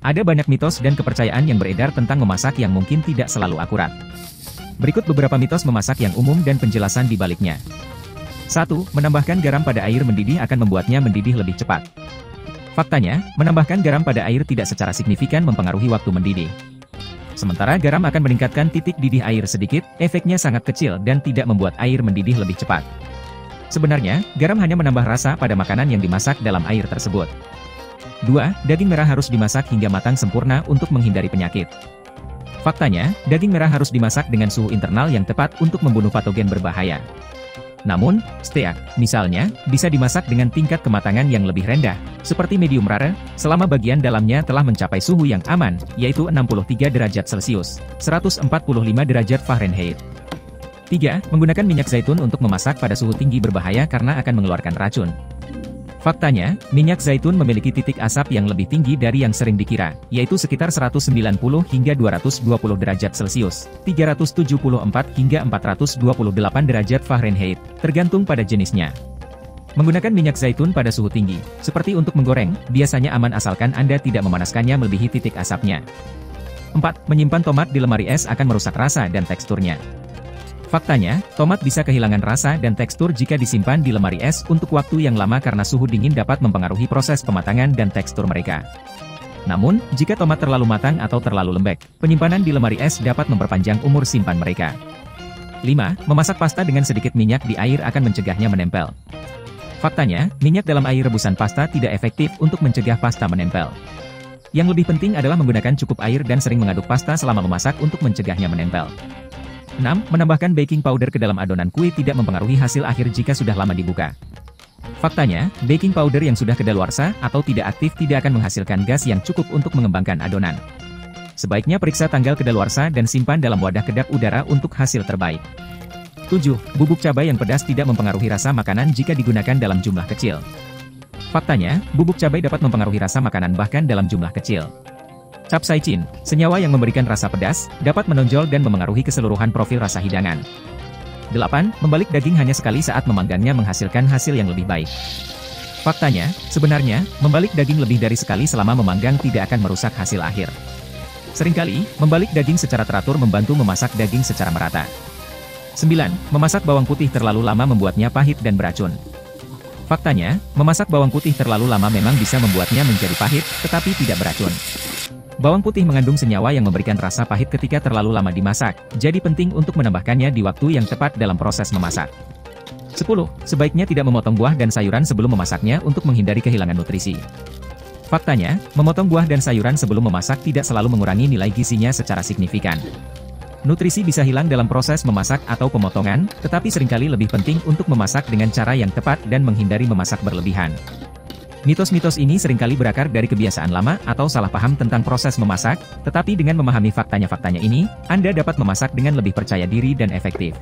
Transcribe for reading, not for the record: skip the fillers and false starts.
Ada banyak mitos dan kepercayaan yang beredar tentang memasak yang mungkin tidak selalu akurat. Berikut beberapa mitos memasak yang umum dan penjelasan di baliknya. 1. Menambahkan garam pada air mendidih akan membuatnya mendidih lebih cepat. Faktanya, menambahkan garam pada air tidak secara signifikan mempengaruhi waktu mendidih. Sementara garam akan meningkatkan titik didih air sedikit, efeknya sangat kecil dan tidak membuat air mendidih lebih cepat. Sebenarnya, garam hanya menambah rasa pada makanan yang dimasak dalam air tersebut. 2. Daging merah harus dimasak hingga matang sempurna untuk menghindari penyakit. Faktanya, daging merah harus dimasak dengan suhu internal yang tepat untuk membunuh patogen berbahaya. Namun, steak, misalnya, bisa dimasak dengan tingkat kematangan yang lebih rendah, seperti medium rare, selama bagian dalamnya telah mencapai suhu yang aman, yaitu 63 derajat Celcius, 145 derajat Fahrenheit. 3. Menggunakan minyak zaitun untuk memasak pada suhu tinggi berbahaya karena akan mengeluarkan racun. Faktanya, minyak zaitun memiliki titik asap yang lebih tinggi dari yang sering dikira, yaitu sekitar 190 hingga 220 derajat Celcius, 374 hingga 428 derajat Fahrenheit, tergantung pada jenisnya. Menggunakan minyak zaitun pada suhu tinggi, seperti untuk menggoreng, biasanya aman asalkan Anda tidak memanaskannya melebihi titik asapnya. 4. Menyimpan tomat di lemari es akan merusak rasa dan teksturnya. Faktanya, tomat bisa kehilangan rasa dan tekstur jika disimpan di lemari es untuk waktu yang lama karena suhu dingin dapat mempengaruhi proses pematangan dan tekstur mereka. Namun, jika tomat terlalu matang atau terlalu lembek, penyimpanan di lemari es dapat memperpanjang umur simpan mereka. 5. Memasak pasta dengan sedikit minyak di air akan mencegahnya menempel. Faktanya, minyak dalam air rebusan pasta tidak efektif untuk mencegah pasta menempel. Yang lebih penting adalah menggunakan cukup air dan sering mengaduk pasta selama memasak untuk mencegahnya menempel. 6. Menambahkan baking powder ke dalam adonan kue tidak mempengaruhi hasil akhir jika sudah lama dibuka. Faktanya, baking powder yang sudah kedaluarsa atau tidak aktif tidak akan menghasilkan gas yang cukup untuk mengembangkan adonan. Sebaiknya periksa tanggal kedaluarsa dan simpan dalam wadah kedap udara untuk hasil terbaik. 7. Bubuk cabai yang pedas tidak mempengaruhi rasa makanan jika digunakan dalam jumlah kecil. Faktanya, bubuk cabai dapat mempengaruhi rasa makanan bahkan dalam jumlah kecil. Capsaicin, senyawa yang memberikan rasa pedas, dapat menonjol dan memengaruhi keseluruhan profil rasa hidangan. 8. Membalik daging hanya sekali saat memanggangnya menghasilkan hasil yang lebih baik. Faktanya, sebenarnya, membalik daging lebih dari sekali selama memanggang tidak akan merusak hasil akhir. Seringkali, membalik daging secara teratur membantu memasak daging secara merata. 9. Memasak bawang putih terlalu lama membuatnya pahit dan beracun. Faktanya, memasak bawang putih terlalu lama memang bisa membuatnya menjadi pahit, tetapi tidak beracun. Bawang putih mengandung senyawa yang memberikan rasa pahit ketika terlalu lama dimasak, jadi penting untuk menambahkannya di waktu yang tepat dalam proses memasak. 10. Sebaiknya tidak memotong buah dan sayuran sebelum memasaknya untuk menghindari kehilangan nutrisi. Faktanya, memotong buah dan sayuran sebelum memasak tidak selalu mengurangi nilai gizinya secara signifikan. Nutrisi bisa hilang dalam proses memasak atau pemotongan, tetapi seringkali lebih penting untuk memasak dengan cara yang tepat dan menghindari memasak berlebihan. Mitos-mitos ini seringkali berakar dari kebiasaan lama atau salah paham tentang proses memasak, tetapi dengan memahami faktanya ini, Anda dapat memasak dengan lebih percaya diri dan efektif.